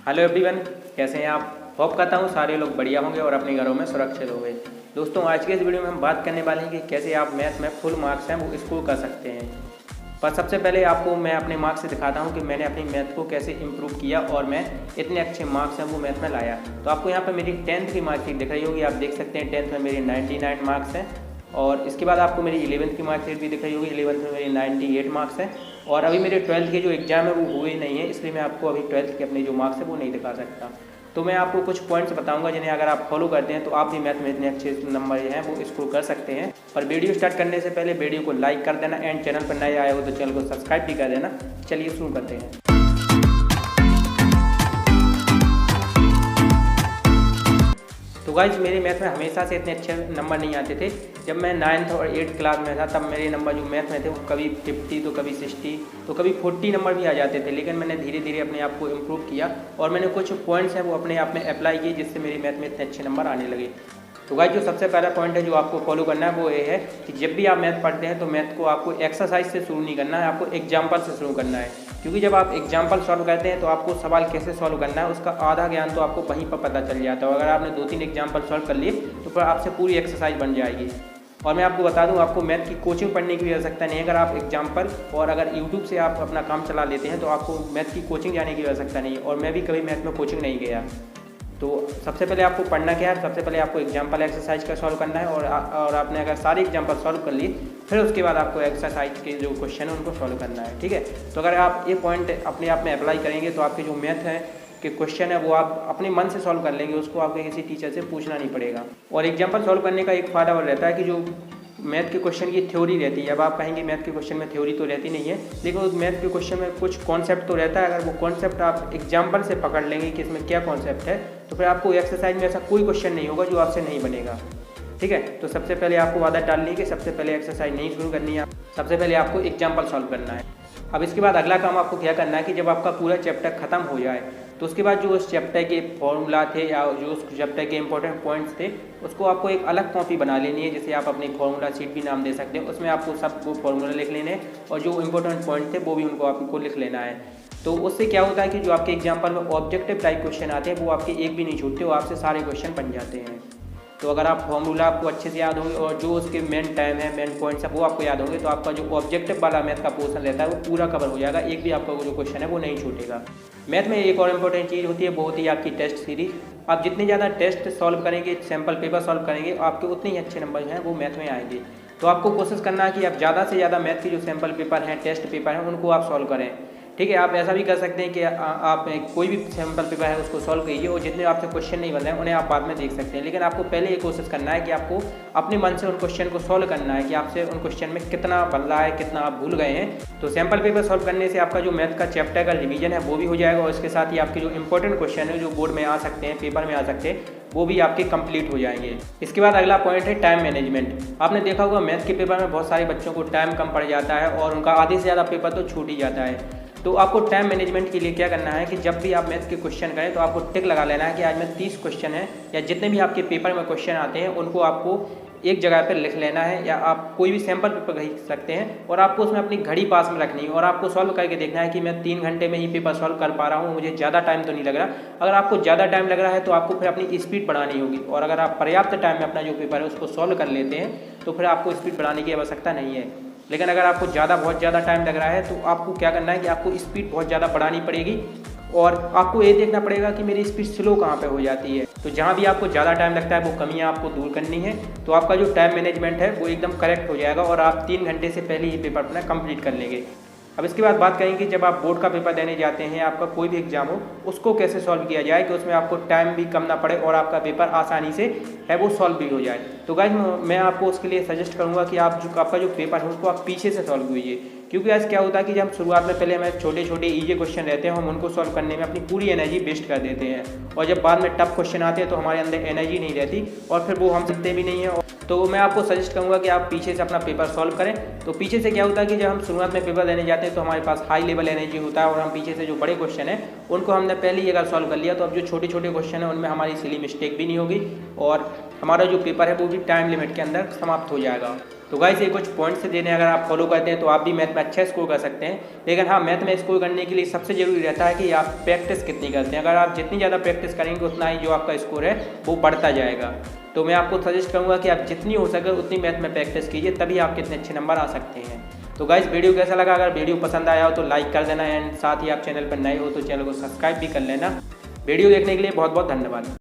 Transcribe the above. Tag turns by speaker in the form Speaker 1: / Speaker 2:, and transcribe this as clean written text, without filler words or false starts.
Speaker 1: Hello everyone, कैसे हैं आप। होप करता हूँ सारे लोग बढ़िया होंगे और अपने घरों में सुरक्षित होंगे। दोस्तों, आज के इस वीडियो में हम बात करने वाले हैं कि कैसे आप मैथ में फुल मार्क्स हैं वो स्कोर कर सकते हैं। पर सबसे पहले आपको मैं अपने मार्क्स से दिखाता हूँ कि मैंने अपनी मैथ को कैसे इंप्रूव किया और मैं इतने अच्छे मार्क्स हैं वो मैथ में लाया। तो आपको यहाँ पर मेरी 10th की मार्कशीट दिख रही होगी। आप देख सकते हैं 10th में मेरे 99 मार्क्स हैं और इसके बाद आपको मेरी 11th की मार्कशीट भी दिख रही होगी। 11th में मेरे 98 मार्क्स हैं और अभी मेरे 12th के जो एग्ज़ाम है वो हुए नहीं है, इसलिए मैं आपको अभी 12th के अपने जो मार्क्स है वो नहीं दिखा सकता। तो मैं आपको कुछ पॉइंट्स बताऊंगा जिन्हें अगर आप फॉलो करते हैं तो आप भी मैथ में इतने अच्छे नंबर हैं वो स्कोर कर सकते हैं। और वीडियो स्टार्ट करने से पहले वीडियो को लाइक कर देना एंड चैनल पर नए आए हो तो चैनल को सब्सक्राइब भी कर देना। चलिए शुरू करते हैं। तो गाइज, मेरे मैथ में हमेशा से इतने अच्छे नंबर नहीं आते थे। जब मैं 9th और 8th क्लास में था तब मेरे नंबर जो मैथ में थे वो कभी 50 तो कभी 60 तो कभी 40 नंबर भी आ जाते थे। लेकिन मैंने धीरे धीरे अपने आप को इम्प्रूव किया और मैंने कुछ पॉइंट्स हैं वो अपने आप में अप्लाई किए जिससे मेरे मैथ में इतने अच्छे नंबर आने लगे। तो गाइज, जो सबसे पहला पॉइंट है जो आपको फॉलो करना है वो ये है कि जब भी आप मैथ पढ़ते हैं तो मैथ को आपको एक्सरसाइज से शुरू नहीं करना है, आपको एग्जाम्पल से शुरू करना है। क्योंकि जब आप एग्जाम्पल सॉल्व करते हैं तो आपको सवाल कैसे सॉल्व करना है उसका आधा ज्ञान तो आपको वहीं पर पता चल जाता है। अगर आपने 2-3 एग्जाम्पल सॉल्व कर लिए तो फिर आपसे पूरी एक्सरसाइज बन जाएगी। और मैं आपको बता दूं, आपको मैथ की कोचिंग पढ़ने की भी आवश्यकता नहीं है। अगर आप एग्जाम्पल और अगर यूट्यूब से आप अपना काम चला लेते हैं तो आपको मैथ की कोचिंग जाने की आवश्यकता नहीं है। और मैं भी कभी मैथ में कोचिंग नहीं गया। तो सबसे पहले आपको पढ़ना क्या है, सबसे पहले आपको एग्जाम्पल एक्सरसाइज का सॉल्व करना है और आपने अगर सारे एग्जाम्पल सॉल्व कर लिए फिर उसके बाद आपको एक्सरसाइज के जो क्वेश्चन है उनको सॉल्व करना है। ठीक है, तो अगर आप ये पॉइंट अपने आप में अप्लाई करेंगे तो आपके जो मैथ है कि क्वेश्चन है वो आप अपने मन से सॉल्व कर लेंगे, उसको आपको किसी टीचर से पूछना नहीं पड़ेगा। और एग्जाम्पल सॉल्व करने का एक फ़ायदा और रहता है कि जो मैथ के क्वेश्चन की थ्योरी रहती है। अब आप कहेंगे मैथ के क्वेश्चन में थ्योरी तो रहती नहीं है, लेकिन उस मैथ के क्वेश्चन में कुछ कॉन्सेप्ट तो रहता है। अगर वो कॉन्सेप्ट आप एग्जाम्पल से पकड़ लेंगे कि इसमें क्या कॉन्सेप्ट है तो फिर आपको एक्सरसाइज में ऐसा कोई क्वेश्चन नहीं होगा जो आपसे नहीं बनेगा। ठीक है, तो सबसे पहले आपको आदत डालनी है कि सबसे पहले एक्सरसाइज नहीं शुरू करनी है, सबसे पहले आपको एग्जाम्पल सॉल्व करना है। अब इसके बाद अगला काम आपको क्या करना है कि जब आपका पूरा चैप्टर खत्म हो जाए तो उसके बाद जो उस चैप्टर के फॉर्मूला थे या जो उस चैप्टर के इंपॉर्टेंट पॉइंट्स थे उसको आपको एक अलग कॉपी बना लेनी है, जिसे आप अपनी फॉर्मूला शीट भी नाम दे सकते हैं। उसमें आपको सब वो फॉर्मूला लिख लेने हैं और जो इंपॉर्टेंट पॉइंट थे वो भी उनको आपको लिख लेना है। तो उससे क्या होता है कि जो आपके एग्जाम्पल में ऑब्जेक्टिव टाइप क्वेश्चन आते हैं वो आपके एक भी नहीं छूटते, वो आपसे सारे क्वेश्चन बन जाते हैं। तो अगर आप फॉर्मूला आपको अच्छे से याद होंगे और जो उसके मेन टाइम है, मेन पॉइंट्स है वो आपको याद होंगे तो आपका जो ऑब्जेक्टिव वाला मैथ का पोर्शन रहता है वो पूरा कवर हो जाएगा, एक भी आपका जो क्वेश्चन है वो नहीं छूटेगा। मैथ में एक और इम्पोर्टेंट चीज़ होती है, वो होती है आपकी टेस्ट सीरीज। आप जितने ज़्यादा टेस्ट सॉल्व करेंगे, सैम्पल पेपर सॉल्व करेंगे, आपके उतने ही अच्छे नंबर हैं वो मैथ में आएंगे। तो आपको कोशिश करना है कि आप ज़्यादा से ज़्यादा मैथ के जो सैम्पल पेपर हैं, टेस्ट पेपर हैं, उनको आप सॉल्व करें। ठीक है, आप ऐसा भी कर सकते हैं कि आप कोई भी सैम्पल पेपर है उसको सॉल्व कीजिए और जितने आपसे क्वेश्चन नहीं बन रहे हैं उन्हें आप बाद में देख सकते हैं। लेकिन आपको पहले ये कोशिश करना है कि आपको अपने मन से उन क्वेश्चन को सॉल्व करना है कि आपसे उन क्वेश्चन में कितना बन रहा है, कितना आप भूल गए हैं। तो सैम्पल पेपर सॉल्व करने से आपका जो मैथ का चैप्टर का रिवीजन है वो भी हो जाएगा और इसके साथ ही आपके जो इंपॉर्टेंट क्वेश्चन है जो बोर्ड में आ सकते हैं, पेपर में आ सकते हैं, वो भी आपके कंप्लीट हो जाएंगे। इसके बाद अगला पॉइंट है टाइम मैनेजमेंट। आपने देखा होगा मैथ के पेपर में बहुत सारे बच्चों को टाइम कम पड़ जाता है और उनका आधे से ज़्यादा पेपर तो छूट ही जाता है। तो आपको टाइम मैनेजमेंट के लिए क्या करना है कि जब भी आप मैथ के क्वेश्चन करें तो आपको टिक लगा लेना है कि आज मैं 30 क्वेश्चन है या जितने भी आपके पेपर में क्वेश्चन आते हैं उनको आपको एक जगह पर लिख लेना है, या आप कोई भी सैम्पल पेपर खरीद सकते हैं और आपको उसमें अपनी घड़ी पास में रखनी है और आपको सॉल्व करके देखना है कि मैं 3 घंटे में ही पेपर सॉल्व कर पा रहा हूँ, मुझे ज़्यादा टाइम तो नहीं लग रहा। अगर आपको ज़्यादा टाइम लग रहा है तो आपको फिर अपनी स्पीड बढ़ानी होगी और अगर आप पर्याप्त टाइम में अपना जो पेपर है उसको सॉल्व कर लेते हैं तो फिर आपको स्पीड बढ़ाने की आवश्यकता नहीं है। लेकिन अगर आपको बहुत ज़्यादा टाइम लग रहा है तो आपको क्या करना है कि आपको स्पीड बहुत ज़्यादा बढ़ानी पड़ेगी और आपको ये देखना पड़ेगा कि मेरी स्पीड स्लो कहाँ पे हो जाती है। तो जहाँ भी आपको ज़्यादा टाइम लगता है वो कमियाँ आपको दूर करनी है, तो आपका जो टाइम मैनेजमेंट है वो एकदम करेक्ट हो जाएगा और आप 3 घंटे से पहले ही पेपर अपना कंप्लीट कर लेंगे। अब इसके बाद बात करेंगे जब आप बोर्ड का पेपर देने जाते हैं, आपका कोई भी एग्जाम हो, उसको कैसे सॉल्व किया जाए कि उसमें आपको टाइम भी कम ना पड़े और आपका पेपर आसानी से है वो सॉल्व भी हो जाए। तो गाइस, मैं आपको उसके लिए सजेस्ट करूंगा कि आपका जो पेपर है उसको आप पीछे से सॉल्व कीजिए। क्योंकि आज क्या होता है कि जब हम शुरुआत में पहले हमें छोटे छोटे ईजी क्वेश्चन रहते हैं, हम उनको सॉल्व करने में अपनी पूरी एनर्जी वेस्ट कर देते हैं और जब बाद में टफ क्वेश्चन आते हैं तो हमारे अंदर एनर्जी नहीं रहती और फिर वो हम सीखते भी नहीं हैं। तो मैं आपको सजेस्ट करूंगा कि आप पीछे से अपना पेपर सॉल्व करें। तो पीछे से क्या होता है कि जब हम शुरुआत में पेपर देने जाते हैं तो हमारे पास हाई लेवल एनर्जी होता है और हम पीछे से जो बड़े क्वेश्चन है उनको हमने पहले ही अगर सॉल्व कर लिया तो अब जो छोटे छोटे क्वेश्चन है उनमें हमारी सिली मिस्टेक भी नहीं होगी और हमारा जो पेपर है वो भी टाइम लिमिट के अंदर समाप्त हो जाएगा। तो गाइस ये कुछ पॉइंट्स से देने अगर आप फॉलो करते हैं तो आप भी मैथ में अच्छा स्कोर कर सकते हैं। लेकिन हाँ, मैथ में स्कोर करने के लिए सबसे ज़रूरी रहता है कि आप प्रैक्टिस कितनी करते हैं। अगर आप जितनी ज़्यादा प्रैक्टिस करेंगे उतना ही जो आपका स्कोर है वो बढ़ता जाएगा। तो मैं आपको सजेस्ट करूँगा कि आप जितनी हो सके उतनी मैथ में प्रैक्टिस कीजिए, तभी आप कितने अच्छे नंबर आ सकते हैं। तो गाइस वीडियो कैसा लगा? अगर वीडियो पसंद आया हो तो लाइक कर देना, एंड साथ ही आप चैनल पर नए हो तो चैनल को सब्सक्राइब भी कर लेना। वीडियो देखने के लिए बहुत बहुत धन्यवाद।